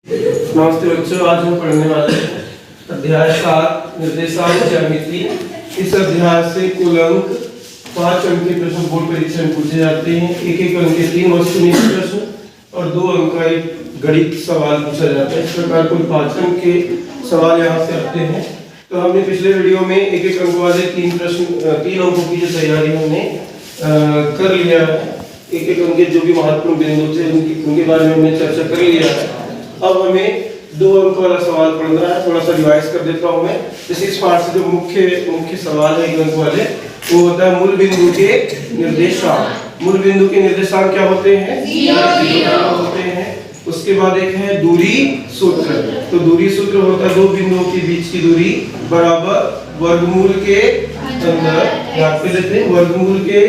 नमस्ते बच्चों, आज हम पढ़ने वाले हैं अध्याय 7 निर्देशांक ज्यामिति। इस अध्याय से कुल अंक 5 अंक के प्रश्न बोर्ड परीक्षा में पूछे जाते हैं। एक एक अंक के 3 वस्तुनिष्ठ प्रश्न और 2 अंक का एक गणित सवाल पूछा जाता है। इस प्रकार कुल 5 अंक के सवाल यहाँ से आते हैं। तो हमने पिछले वीडियो में एक एक अंक वाले 3 अंकों की जो तैयारी हमने कर लिया है। एक एक अंक के जो भी महत्वपूर्ण बिंदु थे उनके बारे में हमने चर्चा कर लिया है। अब हमें 2 अंक वाला सवाल पढ़ना है। थोड़ा सा रिवाइज कर देता हूं मैं। जैसे इस पार्ट से जो मुख्य सवाल है 1 अंक वाले, वो होता है मूल बिंदु के निर्देशांक। मूल बिंदु के निर्देशांक क्या होते हैं? 0 होते हैं। उसके बाद एक है दूरी सूत्र। तो दूरी सूत्र होता है 2 बिंदुओं के बीच की दूरी बराबर वर्गमूल के अंदर, याद कर लेते हैं, वर्गमूल के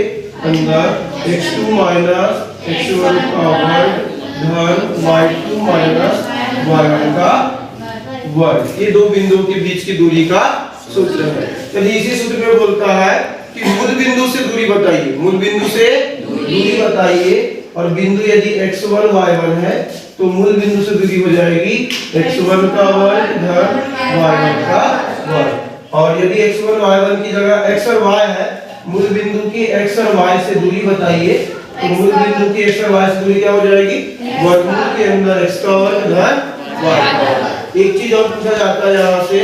अंदर x2 माइनस x1 का वर्ग धन y2 माइनस y1 का वर्ग। ये 2 बिंदुओं के बीच की दूरी का सूत्र है। चलिए इसी सूत्र में बोलता है कि मूल बिंदु से दूरी बताइए। मूल बिंदु से दूरी बताइए और बिंदु यदि x1 y1 है तो मूल बिंदु से दूरी हो जाएगी x1 का वर्ग धन y1 का वर्ग। और यदि x1 y1 की जगह x और y है, मूल बिंदु की x और y से दूरी बताइए। तो मूल बिंदु की x और y से दूरी क्या हो जाएगी? वर्गमूल के अंदर x का वर्ग धन y का वर्ग। एक चीज और पूछा जाता है यहाँ से,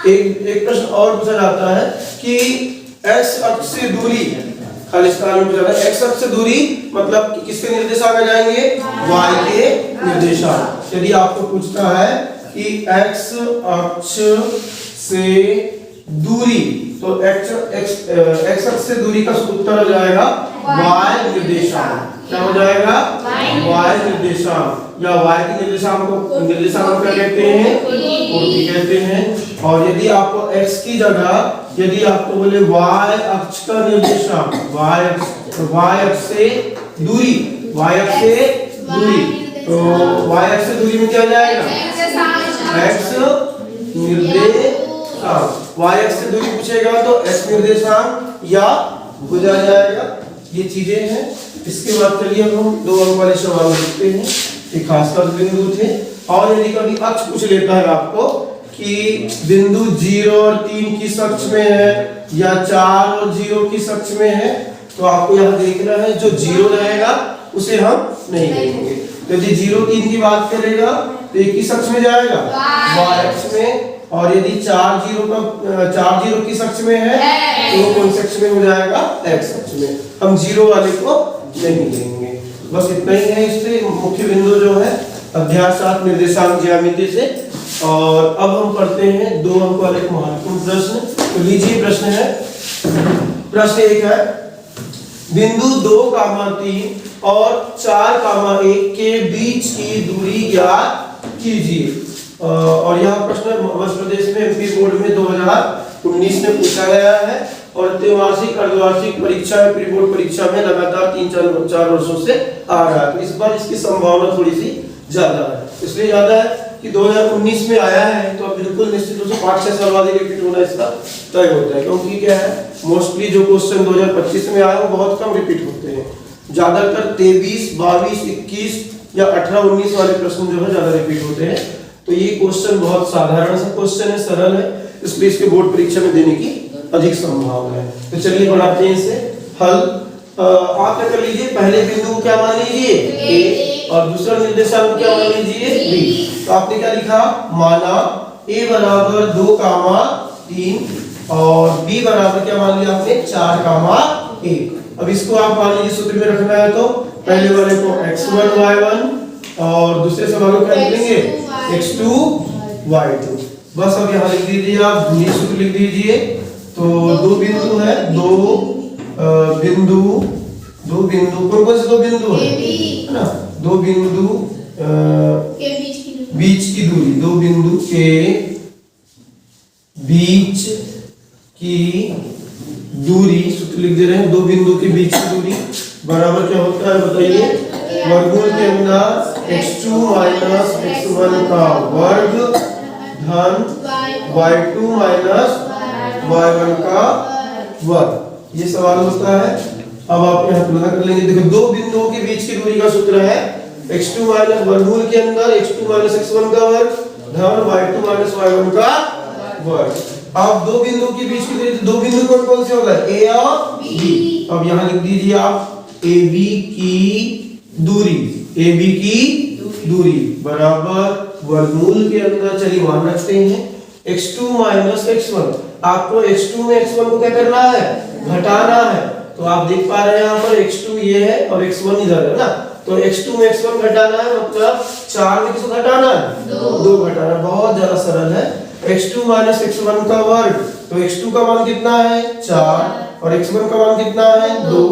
एक प्रश्न और पूछा जाता है कि x अक्ष से दूरी, खालिस्तान में पूछा जाता है x अक्ष से दूरी मतलब कि किसके निर्देशांक आ जाएंगे? y के निर्देशांक। यदि आपको पूछता है कि x अक्ष से दूरी, तो x अक्ष से दूरी का उत्तर हो जाएगा y निर्देशांक। क्या हो जाएगा? y निर्देशांक, या y के निर्देशांक को क्या कहते हैं? कोटि कहते हैं। और यदि आपको x की जगह यदि आपको बोले y अक्ष का निर्देशांक, y अक्ष से दूरी, y अक्ष से दूरी, तो y अक्ष से दूरी में क्या जाएगा? x निर्देशांक। y अक्ष से दूरी पूछेगा तो x निर्देशांक या हो जाएगा। ये चीजें हैं। इसके बाद चलिए हम 2 अंक वाले सवाल देखते हैं। एक खासकर बिंदु थे। और यदि कभी अक्ष पूछ लेता है आपको कि बिंदु 0 और 3 किस अक्ष में है या 4 और 0 किस अक्ष में है, तो आपको यहाँ देखना है जो 0 रहेगा उसे हम नहीं लेंगे। यदि 0 3 की बात करेगा तो ये किस अक्ष में जाएगा? y अक्ष में। और यदि 4 0 किस अक्ष में है तो वो कौन से अक्ष में हो जाएगा? x अक्ष में। हम 0 वाले को नहीं लेंगे। बस इतना ही है। इससे मुख्य बिंदु जो है अध्याय 7 निर्देशांक ज्यामिति से। और अब हम पढ़ते हैं 2 अंक वाले एक महत्वपूर्ण प्रश्न। तो लीजिए प्रश्न है, प्रश्न 1 है, बिंदु 2, 3 और 4, 1 के बीच की दूरी ज्ञात कीजिए। और यह प्रश्न मध्य प्रदेश में एमपी बोर्ड में 2019 में पूछा गया है और त्रिमासिक अर्धवार्षिक परीक्षा में, प्री बोर्ड परीक्षा में लगातार 3-4 वर्षों से आ रहा है। तो इस बार इसकी संभावना थोड़ी सी ज्यादा है। इसलिए ज्यादा है कि 2019 में आया है तो अब बिल्कुल निश्चित रूप से 5-6 साल बाद रिपीट होना इसका तय होता है। क्योंकि क्या है, मोस्टली जो क्वेश्चन 2025 में आया वो बहुत कम रिपीट होते हैं। ज्यादातर 23, 22, 21 या 18-19 वाले प्रश्न जो है ज्यादा रिपीट होते हैं। तो ये क्वेश्चन बहुत साधारण सा क्वेश्चन है, सरल है, इसलिए इसके बोर्ड परीक्षा में देने की अधिक संभावना है। तो चलिए बनाते हैं इसे हल। आप क्या कर लीजिए, पहले बिंदु क्या मान लीजिए a और दूसरा निर्देशांक क्या मान लीजिए b। तो आपने क्या लिखा? माना a बराबर 2, 3 और b बराबर क्या मान लिया आपने? 4, 1। अब इसको आप मान लीजिए सूत्र में रखना है तो पहले वाले को x1 y1 और दूसरे सवालों क्या लिखेंगे? x2 y2। बस अब यहाँ लिख दीजिए, आप दूरी सूत्र लिख दीजिए। तो 2 बिंदु है, 2 बिंदु कौन से 2 बिंदु है ना? 2 बिंदु के बीच की दूरी, 2 बिंदु के बीच की दूरी सूत्र लिख दे रहे हैं। 2 बिंदु के बीच की दूरी बराबर क्या होता है बताइए? वर्गमूल के अंदर x2 माइनस x1 का वर्ग धन y2 माइनस y1 का वर्ग। ये सवाल होता है। अब आप यहाँ तुलना कर लेंगे। देखो 2 बिंदुओं के बीच की दूरी का सूत्र है x2 माइनस वर्गमूल के अंदर x2 माइनस x1 का वर्ग धन y2 माइनस y1 का वर्ग। अब दो बिंदु के बीच की दूरी, दो बिंदु कौन कौन से होगा, a और b। अब यहाँ लिख दीजिए आप ab की दूरी, ab की दूरी बराबर वर्गमूल के अंदर, चलिए मान रखते हैं x2 माइनस x1। आपको x2 में x1 को क्या करना है, घटाना है। तो आप देख पा रहे हैं यहाँ पर x2 ये है और x1 इधर है ना, तो x2 में x1 घटाना है, मतलब 4 में किसको घटाना है, 2 घटाना। बहुत ज्यादा सरल है। x2 माइनस x1 का वर्ग, तो x2 का मान कितना है 4 और x1 का मान कितना है 2,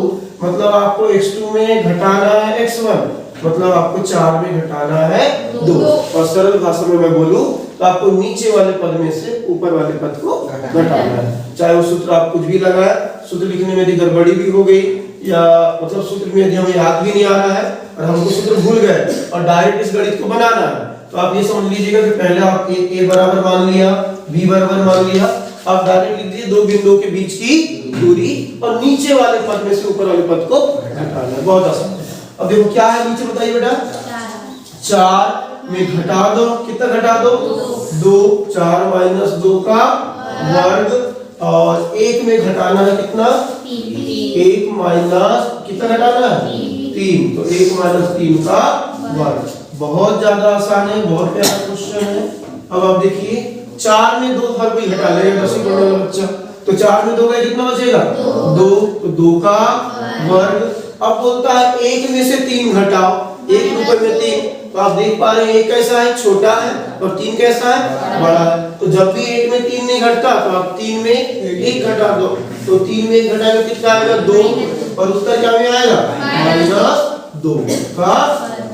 मतलब आपको x2 में घटाना है x1, मतलब आपको 4 में घटाना है 2। और सरल भाषा में मैं बोलूं तो आपको नीचे वाले पद में से ऊपर वाले पद को घटाना है। चाहे वो सूत्र आप कुछ भी लगाए, सूत्र लिखने में यदि गड़बड़ी भी हो गई या मतलब सूत्र में यदि हमें याद भी नहीं आ रहा है और हमको सूत्र भूल गए और डायरेक्ट इस गणित को बनाना है, तो आप ये समझ लीजिएगा कि पहले आप a बराबर मान लिया, b बराबर मान लिया, आप डायरेक्ट लिख दीजिए दो बिंदुओं के बीच की दूरी और नीचे वाले पद में से ऊपर वाले पद को घटाना है। बहुत आसान है। अब देखो क्या है नीचे, बताइए बेटा, 4 में घटा दो, कितना घटा दो 2, 4 माइनस 2 का वर्ग, और 1 में घटाना है कितना 1 माइनस कितना घटाना है 3, तो 1 माइनस 3 का वर्ग। बहुत ज्यादा आसान है, बहुत प्यारा क्वेश्चन है। अब आप देखिए 4 में 2 हर कोई घटा लेगा, 10वीं पढ़ने वाला बच्चा, तो 4 में 2 गए कितना बचेगा 2, तो 2 का वर्ग। अब बोलता है 1 में से 3 घटाओ, 1 रुपए में 3, तो आप देख पा रहे हैं 1 कैसा है छोटा है और 3 कैसा है बड़ा है। तो जब भी 1 में 3 नहीं घटता तो आप 3 में 1 घटा दो, तो 3 में 1 घटाएगा कितना आएगा 2, और उत्तर क्या में आएगा -2 का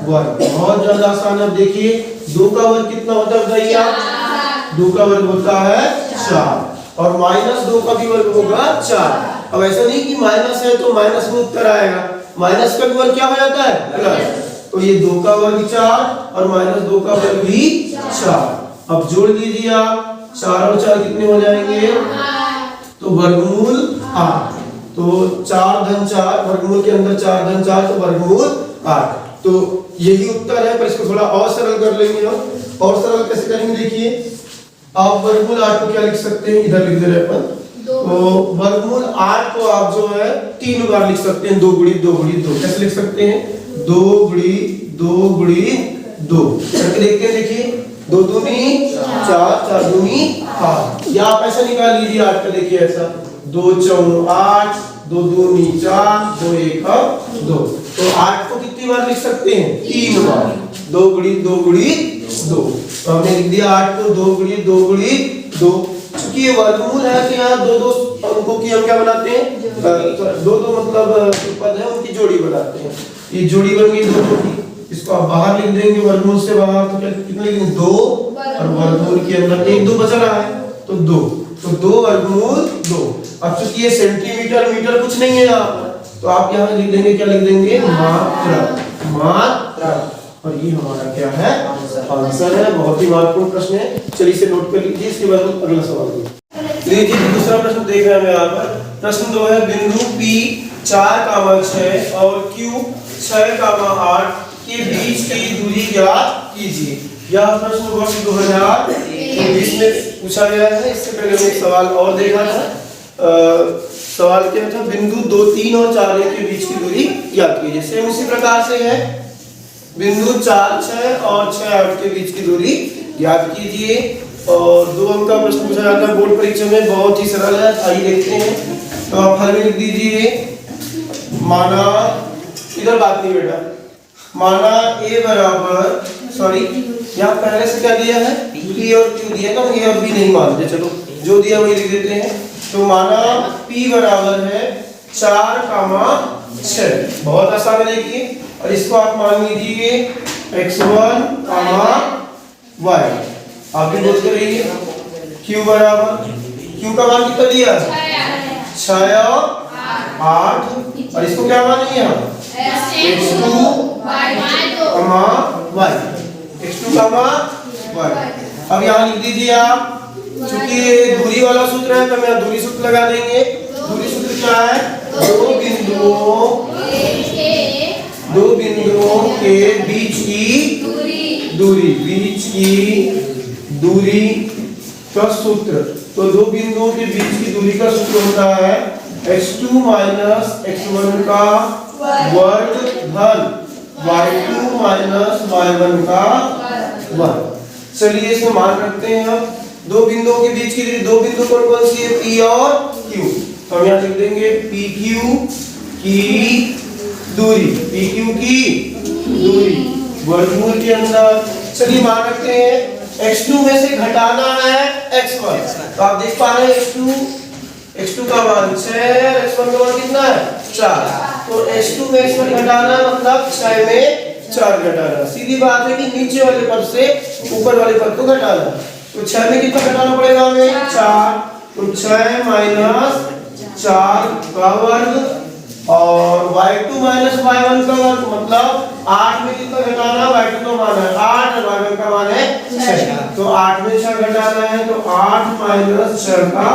वर्ग। बहुत ज्यादा आसान है। अब देखिए 2 का वर्ग कितना होता है भैया, 2 का वर्ग होता है 4, और -2 का भी वर्ग होगा 4। अब ऐसा नहीं कि माइनस है तो माइनस में उत्तर आएगा, माइनस का भी वर्ग क्या हो जाता है प्लस, तो ये 2 का वर्ग 4 और -2 का वर्ग भी 4। अब जोड़ लीजिए आप, 4 और 4 कितने हो जाएंगे, तो वर्गमूल 8, तो 4 धन 4, वर्गमूल के अंदर 4 धन 4, तो वर्गमूल 8। तो यही उत्तर है, पर इसको थोड़ा और सरल कर लेंगे। और सरल कैसे करेंगे, देखिए आप वर्गमूल 8 को क्या लिख सकते हैं, इधर लिख दे रहे अपन, तो वर्गमूल 8 को आप जो है 3 बार लिख सकते हैं, 2 गुणी 2 गुणी 2। कैसे लिख सकते हैं, 2 गुणी 2 गुणी 2 करके देखते हैं। देखिए 2 दूनी 4, 4 दूनी 8, या आप ऐसा निकाल लीजिए 8 का, देखिए ऐसा 2 4 8, 2 दूनी 4, 2 1 2। तो 8 को कितनी बार लिख सकते हैं, 3 बार, 2 गुणी 2 गुणी 2। तो हमने लिख दिया 8 को 2 गुणी 2 गुणी 2। क्योंकि ये वर्गमूल है तो यहाँ 2 अंकों की हम क्या बनाते हैं, 2 मतलब पद है उनकी जोड़ी बनाते हैं। ये जोड़ी बन गई 2 की, इसको आप बाहर लिख देंगे वर्गमूल से बाहर, तो कितने लिखेंगे 2, और वर्गमूल के अंदर 1 2 बचा रहा है तो 2, तो 2 वर्गमूल 2। अब चूंकि ये सेंटीमीटर मीटर कुछ नहीं है यहाँ पर, तो आप यहाँ लिख देंगे, क्या लिख देंगे मात्रा, मात्रा, और ये हमारा क्या है आंसर है। बहुत ही महत्वपूर्ण प्रश्न है, चलिए इसे नोट कर लीजिए। इसके बाद अगला सवाल देखिए, दूसरा प्रश्न देख रहे हैं यहाँ पर। प्रश्न 2 है, बिंदु P 4,6 और Q 6,8 के बीच की दूरी ज्ञात कीजिए। यह प्रश्न वर्ष 2020 में पूछा गया है। इससे पहले हमने एक सवाल और देखा था, सवाल क्या था, बिंदु 2 3 और 4 1 के बीच की दूरी ज्ञात कीजिए। सेम उसी प्रकार से है, बिंदु 4 6 और 6 8 के बीच की दूरी ज्ञात कीजिए। और 2 अंक का प्रश्न पूछा जाता है बोर्ड परीक्षा में, बहुत ही सरल है, आइए देखते हैं। तो आप हल में लिख दीजिए, माना इधर बात नहीं बेटा, माना a बराबर, सॉरी यहाँ पहले से क्या दिया है p और q दिया था, ये अब भी नहीं मानते, चलो जो दिया वही लिख देते हैं। तो माना p बराबर है 4,6, बहुत आसान है देखिए, और इसको आप मान लीजिए x1, y, आप भी बोलते रहिए। q बराबर, q का मान कितना दिया है 6 और 8, और इसको क्या मानेंगे हम x2, y, x2, y। अब यहाँ लिख दीजिए आप, चूंकि दूरी वाला सूत्र है तो मैं दूरी सूत्र लगा देंगे। दूरी सूत्र क्या है, दो बिंदुओं के बीच दूरी, बीच की दूरी का सूत्र। तो दो बिंदुओं के बीच की दूरी का सूत्र होता है x2 माइनस x1 का वर्ग धन y2 माइनस y1 का वर्ग। चलिए इसमें मान रखते हैं हम दो बिंदुओं के बीच की दूरी। दो बिंदु कौन कौन सी है? P और Q। तो हम यहाँ लिख देंगे PQ की दूरी, PQ की दूरी वर्गमूल के अंदर। चलिए मान रखते हैं x2 में से घटाना है x1। तो आप देख पा रहे हैं x2 का मान 6 है, x1 का मान कितना है? 4। तो x2 में x1 घटाना मतलब 6 में 4 घटाना। सीधी बात है कि नीचे वाले पद से ऊपर वाले पद को घटाना। तो 6 में कितना घटाना पड़ेगा हमें? 4। तो 6 माइनस 4 का वर्ग और y2 माइनस y1 का वर्ग मतलब 8 में कितना घटाना? y2 का मान है 8 और y1 का मान है 6। तो 8 में 6 घटाना है तो 8 माइनस 6 का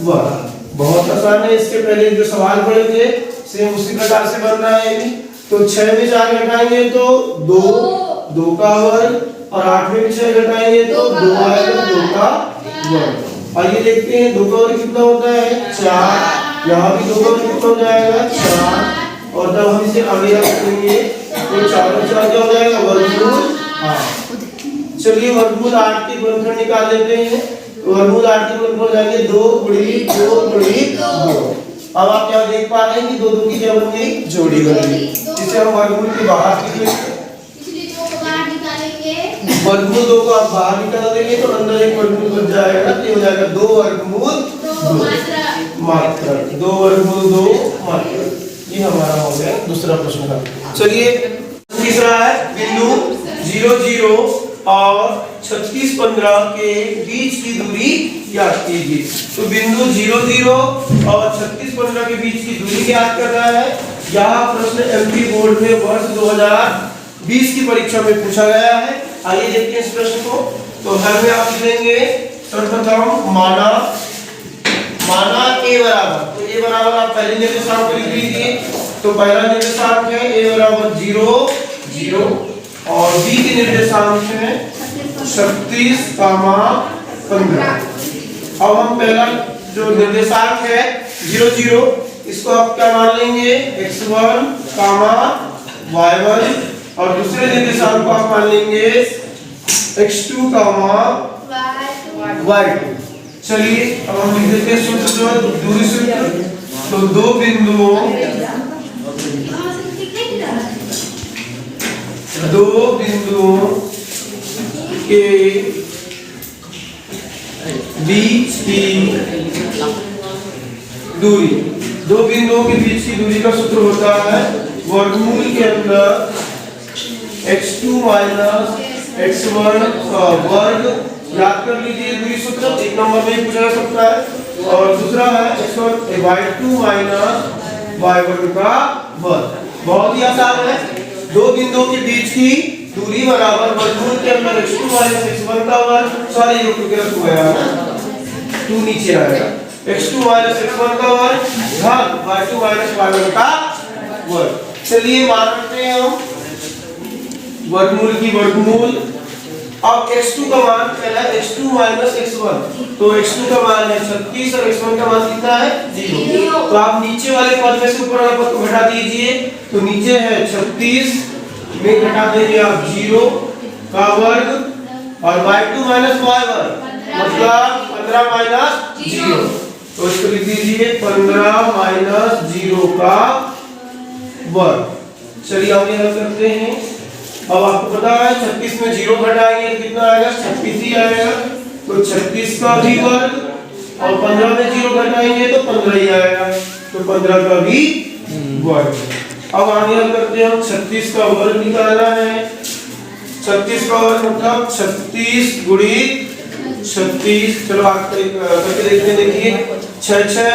वर्ग। बहुत आसान है। इसके पहले जो सवाल पढ़े थे सेम उसी प्रकार से बन रहा है। तो 6 में 4 घटाएंगे तो 2 का वर्ग और 8 में 6 घटाएंगे तो 2 आएगा 2 का वर्ग। आइए देखते हैं 2 का वर्ग कितना होता है? 4। यहाँ भी 2 का वर्ग कितना हो जाएगा? 4। और जब हम इसे आगे रखेंगे तो 4 और 4 क्या हो जाएगा? वर्गमूल 8। चलिए वर्गमूल 8 के गुणनखंड निकाल लेते हैं। वर्गमूल 8 के गुणनखंड हो जाएंगे 2 गुणी 2 गुणी 2। अब आप क्या देख पा रहे हैं कि 2 2 की क्या बन गई? जोड़ी बन गई। इसे हम वर्गमूल के बाहर निकालेंगे। इसलिए 2 को बाहर निकालेंगे। वर्गमूल 2 को आप बाहर निकाल देंगे तो अंदर एक वर्गमूल बच जाएगा। तो हो जाएगा 2 वर्गमूल 2 मात्रा। 2 वर्गमूल 2 मात्रा। ये हमारा हो गया दूसरा प्रश्न का। चलिए तीसरा है बिंदु 0 0 और 36 15 के बीच की दूरी ज्ञात कीजिए। तो बिंदु 0 0 और 36 15 के बीच की दूरी ज्ञात करना है। यह प्रश्न एमपी बोर्ड में वर्ष 2020 की परीक्षा में पूछा गया है। आइए देखते हैं इस प्रश्न को। तो हर में आप लिखेंगे सर्वप्रथम माना a बराबर। तो a बराबर आप पहले निर्देशांक को लिख लीजिए। तो पहला निर्देशांक है a बराबर 0 0 और b के निर्देशांक है 36, 15। अब हम पहला जो निर्देशांक है 0 0 इसको आप क्या मान लेंगे? x1, y1 और दूसरे निर्देशांक को आप मान लेंगे x2, y2। चलिए अब हम लिख देते हैं सूत्र जो है दूरी सूत्र। तो दो बिंदुओं के बीच की दूरी, दो बिंदुओं के बीच की दूरी का सूत्र होता है वर्गमूल के अंदर x2 माइनस x1 का वर्ग। याद कर लीजिए दूरी सूत्र, एक नंबर में पूछा जा सकता है। और दूसरा है y2 माइनस y1 का वर्ग। बहुत ही आसान है। दो बिंदुओं के बीच की दूरी बराबर वर्गमूल के अंदर x2 माइनस x1 का वर्ग। सॉरी ये टू रख गया है, 2 नीचे आएगा। x2 माइनस x1 का वर्ग धन y2 माइनस y1 का वर्ग। चलिए मान लेते हैं हम वर्गमूल की वर्गमूल। अब x2 का मान पहला x2 माइनस x1। तो x2 का मान है 36 और x1 का मान कितना है? 0। तो आप नीचे वाले पद में से ऊपर वाले पद को घटा दीजिए। तो नीचे है 36 में घटा देंगे आप 0 का वर्ग और y2 माइनस y1 मतलब 15 माइनस 0। तो इसको लिख दीजिए 15 माइनस 0 का वर्ग। चलिए आगे हल करते हैं। अब आपको पता है 36 में 0 घटाएंगे तो कितना आएगा? 36 ही आएगा। तो 36 का भी वर्ग और 15 में 0 घटाएंगे तो 15 ही आएगा। तो 15 का भी वर्ग। अब आगे हल करते हैं हम 36 का वर्ग निकालना है। 36 का वर्ग मतलब 36 गुणित 36। चलो आप करके देखते हैं। देखिए 6 6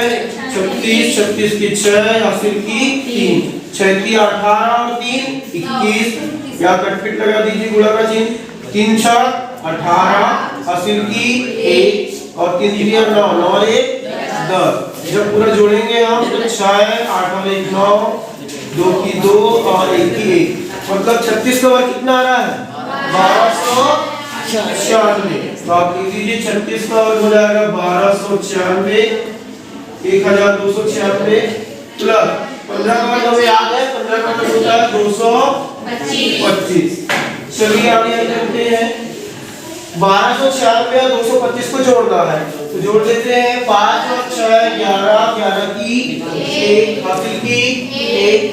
36 36 की 6 हासिल की 3 6 की 18 और 3 21। या कटपिट लगा दीजिए गुणा का चिन्ह। 3 6 18 हासिल की 1 और 3 3 9 9 1 10। जब पूरा जोड़ेंगे हम तो 6 8 और 1 9 2 की 2 और 1 की 1 मतलब 36 का वर्ग कितना आ रहा है? 1296। तो आप लिख दीजिए 36 का वर्ग हो जाएगा 1296, 1296 प्लस 15 का वर्ग हमें याद है, 15 का वर्ग होता है 225। चलिए आगे चलते हैं। 1296 और 225 को जोड़ना है, तो जोड़ देते हैं। 5 और 6 11, 11 की 1 हासिल की 1,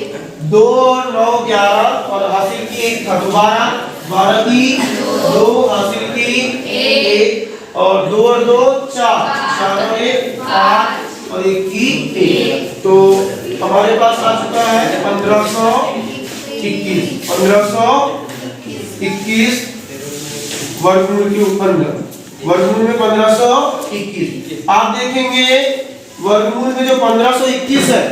2 और 9 11 और हासिल की 1 था, तो 12, 12 की 2 हासिल की 1 और 2 और 2 4, 4 और 1 8 और 1 की 1, तो हमारे पास आ चुका है 1521 वर्गमूल के ऊपर वर्गमूल में 1521। आप देखेंगे वर्गमूल में जो 1521 है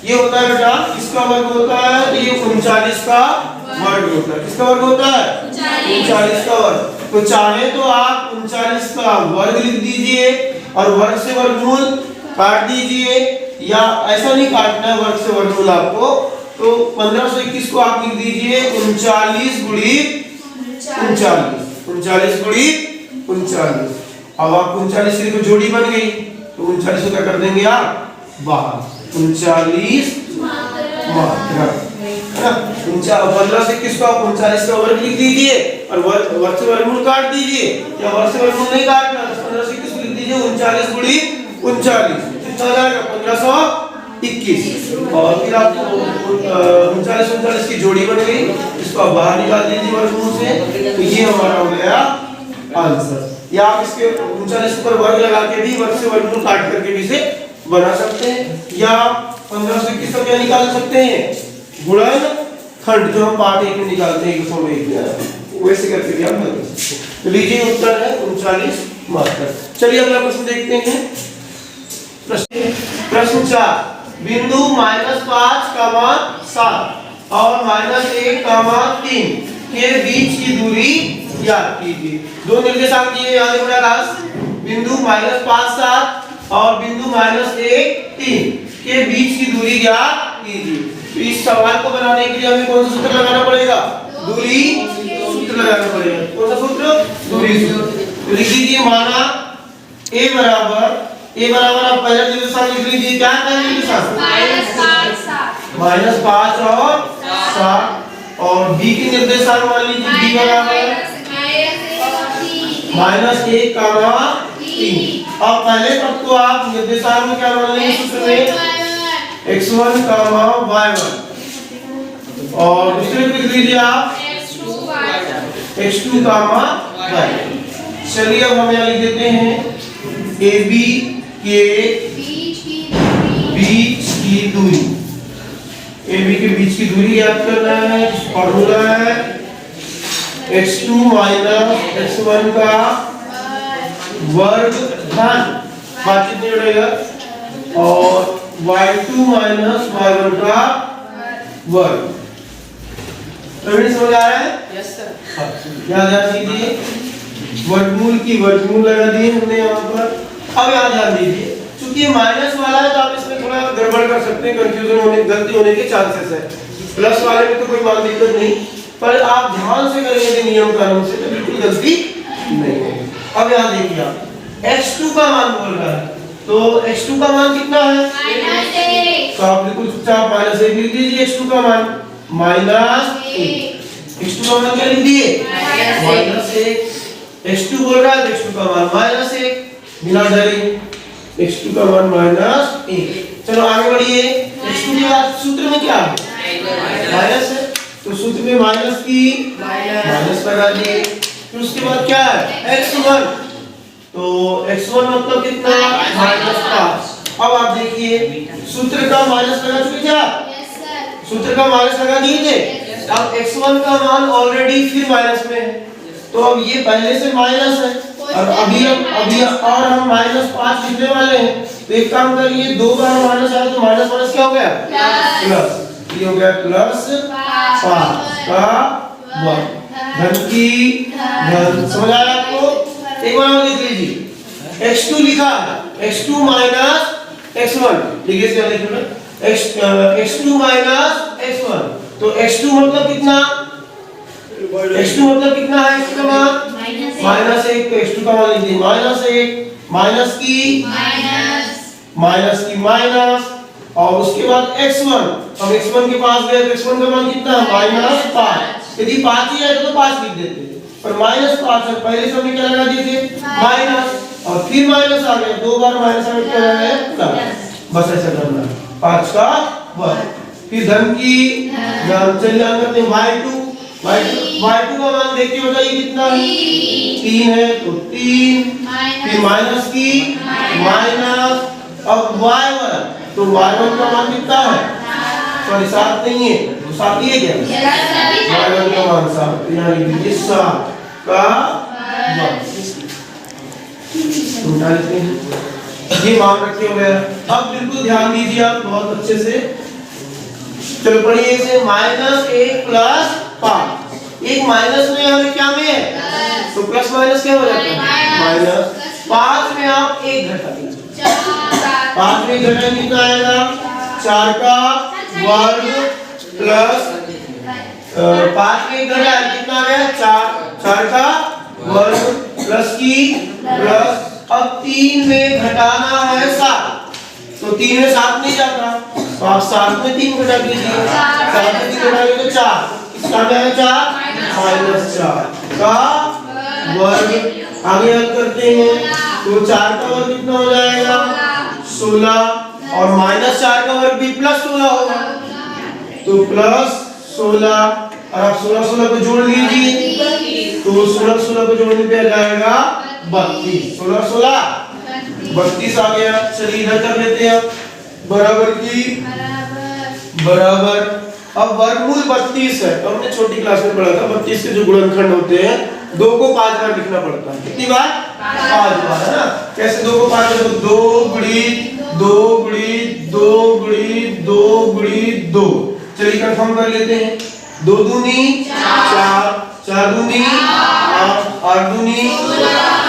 ये होता है बेटा, किसका वर्ग होता है? ये 39 का वर्ग होता है। किसका वर्ग होता है? 39 का वर्ग। तो चाहे तो आप 39 का वर्ग लिख दीजिए और वर्ग से वर्गमूल काट दीजिए, या ऐसा नहीं काटना है वर्ग से वर्गमूल आपको, तो 1521 को आप लिख दीजिए 39 गुणित 39 गुणित 39। अब आप 39 की तो जोड़ी बन गई, तो 39 को क्या कर देंगे आप बाहर, 39 मात्रा है ना। 1521 को आप 39 का वर्ग लिख दीजिए और वर्ग से वर्गमूल काट दीजिए, या वर्ग से वर्गमूल नहीं काटना तो 1521 को लिख दीजिए 39 गुणित 39, कितना आ जाएगा 1521। और फिर आपको 39 की जोड़ी बन गई, इसको आप बाहर निकाल दीजिए वर्गमूल से, तो ये हमारा हो गया आंसर। या आप इसके 39 पर वर्ग लगा के भी वर्ग से वर्गमूल काट करके भी इसे बना सकते हैं, या 1521 का क्या निकाल सकते हैं गुणनखंड, जो हम पार्ट 1 में निकालते हैं 101 वैसे करके भी आप बना सकते हैं। तो लीजिए उत्तर है 39 मात्रा। चलिए अगला प्रश्न देखते हैं। प्रश्न 4, बिंदु -5, 7 और -1, 3 के बीच की दूरी ज्ञात कीजिए। दो निर्देशांक दिए याद है क्लास, बिंदु -5, 7 और बिंदु -1, 3 के बीच की दूरी ज्ञात कीजिए। तो इस सवाल को बनाने के लिए हमें कौन सा सूत्र लगाना पड़ेगा? दूरी सूत्र लगाना पड़ेगा। कौन सा सूत्र? दूरी सूत्र। तो लिख दीजिए, माना a बराबर आप पहले निर्देशांक लिख लीजिए। क्या है निर्देशांक? -5 और 7, और b की निर्देशांक मान लीजिए b बराबर -1, 3। अब पहले तक तो आप निर्देशांक में क्या मान लेंगे सूत्र में? x1, y1, और दूसरे को लिख लीजिए आप x2, y। चलिए अब हम यहाँ लिख देते हैं AB के बीच की दूरी। AB के बीच की दूरी याद करना है, फॉर्मूला है x2 - x1 का वर्ग धन बाकी नहीं उड़ेगा, और y2 - y1 का वर्ग। समझ आ रहा है? Yes sir. याद कीजिए, वर्गमूल की वर्गमूल लगा दिए हमने यहाँ पर। अब याद दीजिए, चूंकि माइनस वाला है तो आप इसमें थोड़ा गड़बड़ कर सकते हैं, कंफ्यूजन होने, गलती होने के चांसेस है। प्लस वाले में तो कोई मान दिक्कत नहीं, पर आप ध्यान से करेंगे नियम कानून से तो बिल्कुल गलती नहीं होगी। अब यहाँ देखिए, आप x2 का मान बोल रहा है, तो x2 का मान कितना है? -1। तो आप बिल्कुल चुपचाप -1 लिख दीजिए। x2 का मान -1, x2 का मान क्या लिख दिए? -1। x2 बोल रहा है, x2 का मान -1, बिना डरे x2 का मान -1। चलो आगे बढ़िए। x2 के बाद सूत्र में क्या है? माइनस है, तो सूत्र में माइनस की माइनस लगा दिए। फिर उसके बाद क्या है? x1, तो x1 मतलब कितना? -5। अब आप देखिए, सूत्र का माइनस लगा चुके क्या? सूत्र का माइनस लगा दीजिए। अब x1 का मान ऑलरेडी फिर माइनस में है, तो अब ये पहले से माइनस है, और अभी हम -5 लिखने वाले हैं। तो एक काम करिए, 2 बार माइनस आया तो माइनस क्या हो गया? प्लस। ये हो गया +5 का वर्ग, धन की धन। समझ आया आपको? एक बार और लिख लीजिए, x2 लिखा है, x2 - x1 लिखिए, क्या लिखना? x2 - x1, तो x2 मतलब कितना? x2 मतलब कितना है x2 का मान -1, तो x2 का मान लिख दिए -1 माइनस की माइनस और उसके बाद x1, हम x1 के पास गए तो x1 का मान कितना है -5। यदि 5 ही है तो 5 लिख देते, पर -5 है पहले से हमने क्या लगा दिए थे माइनस, और फिर माइनस आ गया, दो बार माइनस आ गया है प्लस, बस ऐसा करना 5 का वर्ग। फिर धन की चलिए करते हैं y2 का मान देख के बताइए कितना है 3 है तो 3, फिर माइनस की माइनस, अब y1 तो y1 का मान कितना है, सॉरी 7 नहीं है तो 7 ही है क्या, y1 का मान 7, यहाँ लिख दीजिए 7 का वर्ग। ये मान रखे हुए हैं। अब बिल्कुल ध्यान दीजिए आप बहुत अच्छे से, चलो पढ़िए इसे -1 प्लस 5, एक माइनस में हमें क्या में है तो प्लस माइनस क्या हो जाता है माइनस, 5 में आप 1 घटाएंगे, 5 में घटाएंगे कितना आएगा 4 का वर्ग प्लस 5 में घटाएंगे कितना आ गया 4 का वर्ग प्लस की प्लस, अब 3 में घटाना है 7, तो 3 में 7 नहीं जाता तो आप 7 में 3 घटा दीजिए, 7 में 3 घटाएंगे तो 4, इसका क्या है 4 -4 का वर्ग। आगे हल करते हैं तो 4 का वर्ग कितना हो जाएगा 16, और -4 का वर्ग भी +16 होगा तो +16, और आप 16 को जोड़ लीजिए तो 16 को जोड़ने पे आ जाएगा 32, 16 32 आ गया। चलिए इधर कर लेते हैं बराबर की बराबर, अब वर्गमूल 32 है, तो हमने छोटी क्लास में पढ़ा था 32 के जो गुणनखंड होते हैं 2 को 5 बार लिखना पड़ता है, कितनी बार 5 बार है ना। कैसे 2 को 5 बार, 2 गुणी 2 गुणी 2 गुणी 2 गुणी 2, चलिए कंफर्म कर लेते हैं 2 दूनी 4, 4 दूनी 8, 8 दूनी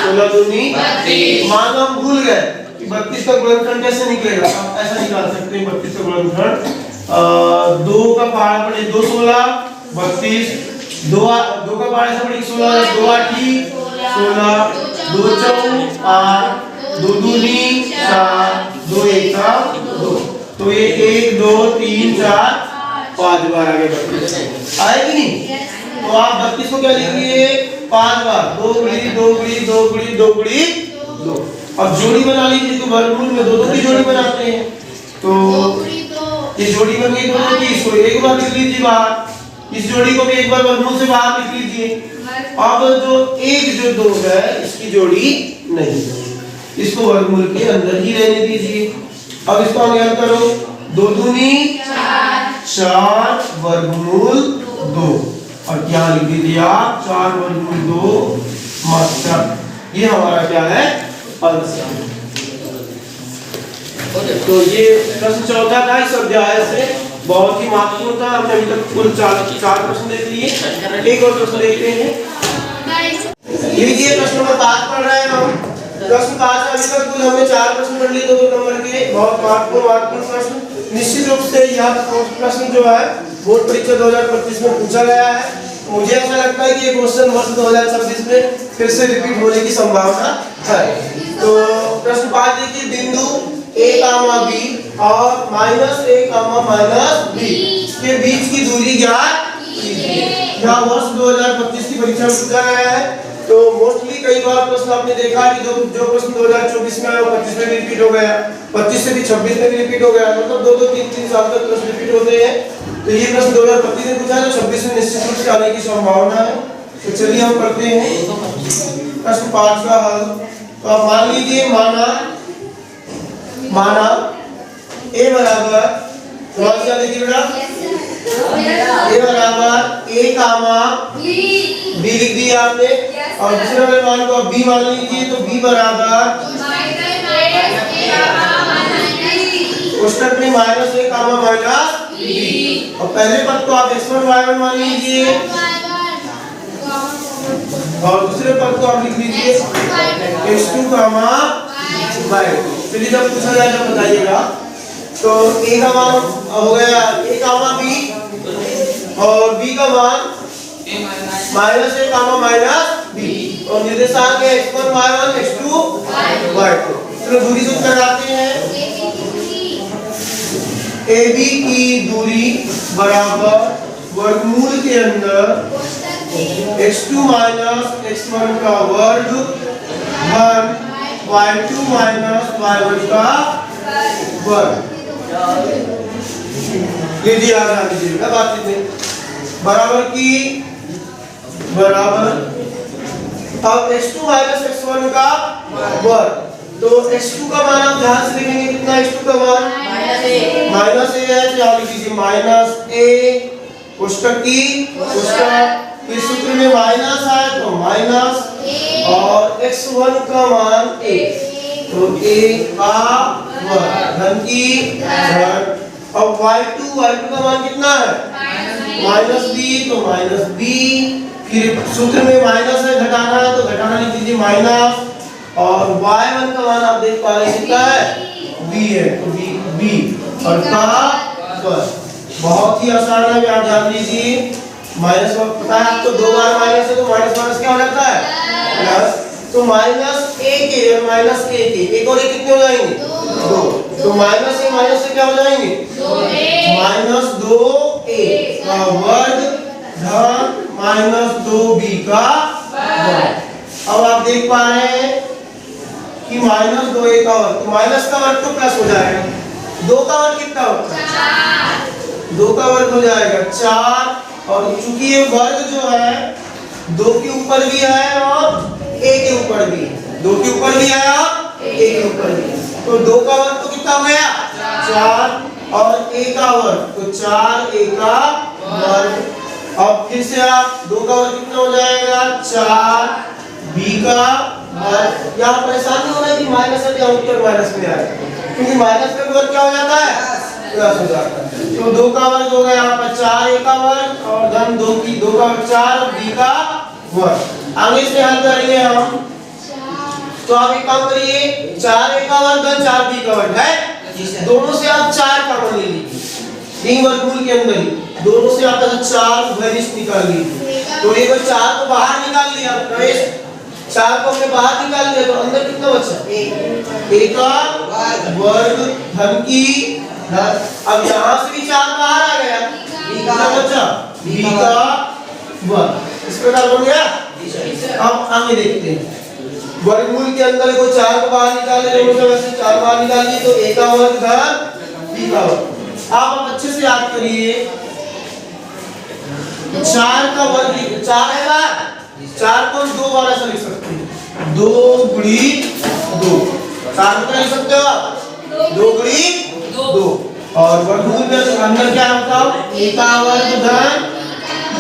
16 दूनी 32। मान हम भूल गए कि 32 का गुणनखंड कैसे निकलेगा, आप ऐसा निकाल सकते हैं 32 का गुणनखंड 2 का पहाड़ा पड़े 2 16 32, 2 का पहाड़ा से पड़े 16, 2 8 16, 2 4 8, 2 दूनी 4, 2 1 2, तो ये 1 2 3 4 5 बार आगे आए कि नहीं, तो आप 32 को क्या लिखेंगे 5 बार, 2 गुणी 2 गुणी 2 गुणी 2 गुणी 2। अब जोड़ी बना लीजिए, तो वर्गमूल में 2 की जोड़ी बनाते हैं, तो ये जोड़ी बन गई दोनों की, इसको एक बार लिख लीजिए बाहर, इस जोड़ी को भी एक बार वर्गमूल से बाहर लिख लीजिए। अब जो 2 है इसकी जोड़ी नहीं है, इसको वर्गमूल के अंदर ही रहने दीजिए। अब इसको हम हल करो, 2 दूनी 4 वर्गमूल 2, और क्या लिख दीजिए आप 4 वर्गमूल 2 मात्रा, ये हमारा क्या है आंसर। तो ये प्रश्न चौथा था इस अध्याय से, बहुत ही महत्वपूर्ण था। हमने अभी तक कुल 4 प्रश्न देख लिए, एक और प्रश्न देखते हैं। ये प्रश्न नंबर 5 पढ़ रहे हैं हम। प्रश्न 5 अभी तक कुल हमने 4 प्रश्न पढ़ लिए, 2 नंबर के, बहुत महत्वपूर्ण प्रश्न। निश्चित रूप से यह प्रश्न जो है बोर्ड परीक्षा 2025 में पूछा गया है। मुझे ऐसा लगता है कि ये क्वेश्चन वर्ष 2026 में फिर से रिपीट होने की संभावना है। तो प्रश्न 5 देखिए, बिंदु a, b और -a, -b के बीच की दूरी ज्ञात कीजिए। यह वर्ष 2025 की परीक्षा में पूछा गया है। तो मोस्टली कई बार प्रश्न आपने देखा कि जो प्रश्न 2024 में आया 25 में भी रिपीट हो गया, 25 से भी 26 में भी रिपीट हो गया, मतलब 2-2 3-3 साल तक प्रश्न रिपीट होते हैं। तो ये प्रश्न 2025 में पूछा है, तो 26 में निश्चित रूप से आने की संभावना है। तो चलिए हम पढ़ते हैं प्रश्न 5 का हल। तो आप मान लीजिए, माना a बराबर, क्या देखिए बेटा, a बराबर a, b लिख दिया आपने, और दूसरे वाले मान को अब b मान लीजिए, तो b बराबर कोष्ठक में -a, b, और पहले पद को आप x1 y1 मान लीजिए, और दूसरे पद को आप लिख लीजिए x2 y। चलिए जब पूछा जाए तो बताइएगा। तो a का मान हो गया a, b, और b का मान माइनस ए कामा माइनस बी और निर्देशांक है x1 y1 x2 y2। चलो दूरी सूत्र लगाते हैं। AB की दूरी बराबर वर्गमूल के अंदर x2 माइनस x1 का वर्ग धन y2 माइनस y1 का वर्ग। लीजिए आगे आ लीजिएगा बात में बराबर की बराबर अब x2 माइनस x1 का वर्ग। तो x2 का मान आप ध्यान से लिखेंगे कितना x2 का मान माइनस ए है, तो यहाँ लिख दीजिए माइनस ए कोष्ठक की कोष्ठक फिर सूत्र में माइनस है तो माइनस और x1 का मान a तो a का वर्ग धन की धन। अब y2 का मान कितना है माइनस b तो माइनस b फिर सूत्र में माइनस है घटाना है तो घटाना लिख दीजिए माइनस और y1 का मान आप देख पा रहे हैं कितना है b है तो b और का वर्ग। बहुत ही आसान है, आप जान लीजिए माइनस का पता है आपको दो बार माइनस है तो माइनस माइनस क्या हो जाता है प्लस। तो माइनस a के और माइनस a के एक और एक कितने हो जाएंगे दो तो माइनस से क्या हो जाएंगे माइनस 2a का वर्ग धन माइनस 2b का वर्ग। अब आप देख पा रहे हैं कि माइनस 2a का वर्ग तो माइनस का वर्ग तो प्लस हो जाएगा, 2 का वर्ग कितना होता है 2 का वर्ग हो जाएगा 4 और चूंकि ये वर्ग जो है 2 के ऊपर भी है और a के ऊपर भी है, 2 के ऊपर भी है और a के ऊपर भी है तो 2 का वर्ग तो कितना हो गया 4 और a का वर्ग तो 4a का वर्ग। अब फिर से आप 2 का वर्ग कितना हो जाएगा 4b का वर्ग। यहाँ परेशान नहीं होना कि माइनस है या उत्तर माइनस में आएगा क्योंकि माइनस का वर्ग क्या हो जाता है प्लस हो जाता है। तो 2 का वर्ग हो गया यहाँ पर 4a का वर्ग और धन 2 का वर्ग 4 और b का वर्ग। आगे से हल करेंगे हम तो आप एक काम करिए 4a का वर्ग धन 4b का वर्ग है दोनों से आप 4 कॉमन ले लीजिए रिंग वर्गमूल के अंदर ही दोनों से आप 4 वैरिश निकाल लीजिए। तो एक बार 4 को बाहर निकाल लिया प्रवेश 4 को हमने बाहर निकाल लिया तो अंदर कितना बचा a का वर्ग धन की धन। अब यहाँ से भी 4 बाहर आ गया कितना बचा b का वर्ग। इस प्रकार बन गया। अब आगे देखते हैं वर्गमूल के अंदर को 4 को बाहर निकाले दोनों से वैसे 4 बाहर निकालिए तो a का वर्ग धन b का वर्ग। आप अच्छे से याद करिए 4 का वर्ग 4 है ना 4 को हम 2 बार ऐसा लिख सकते हैं 2 गुणी 2 4 को लिख सकते हो आप 2 गुणी 2 और वर्गमूल में अंदर क्या होता है a का वर्ग धन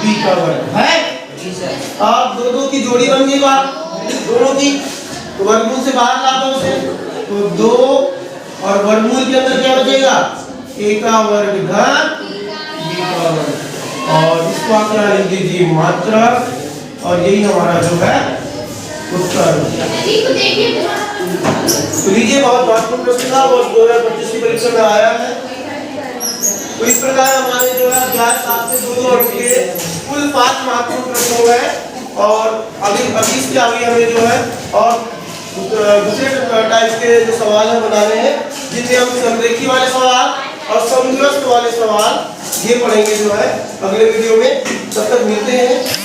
b का वर्ग है। अब 2 की जोड़ी बन गई बात दोनों की तो वर्गमूल से बाहर ला दो उसे तो 2 और वर्गमूल के अंदर क्या बचेगा a का वर्ग धन b का वर्ग और इसको आप यहाँ लिख दीजिए मात्रक और यही हमारा जो है उत्तर। तो लीजिए बहुत महत्वपूर्ण प्रश्न था और 2025 की परीक्षा में आया है। तो इस प्रकार हमारे जो है अध्याय 7 से 2 अंक के कुल 5 महत्वपूर्ण प्रश्न हो गए और अभी इसके आगे हमें जो है और दूसरे टाइप के जो सवाल हम बनाने हैं जिनमें हम संरेखी वाले सवाल और समदूरस्थ वाले सवाल ये पढ़ेंगे जो है अगले वीडियो में। तब तक मिलते हैं।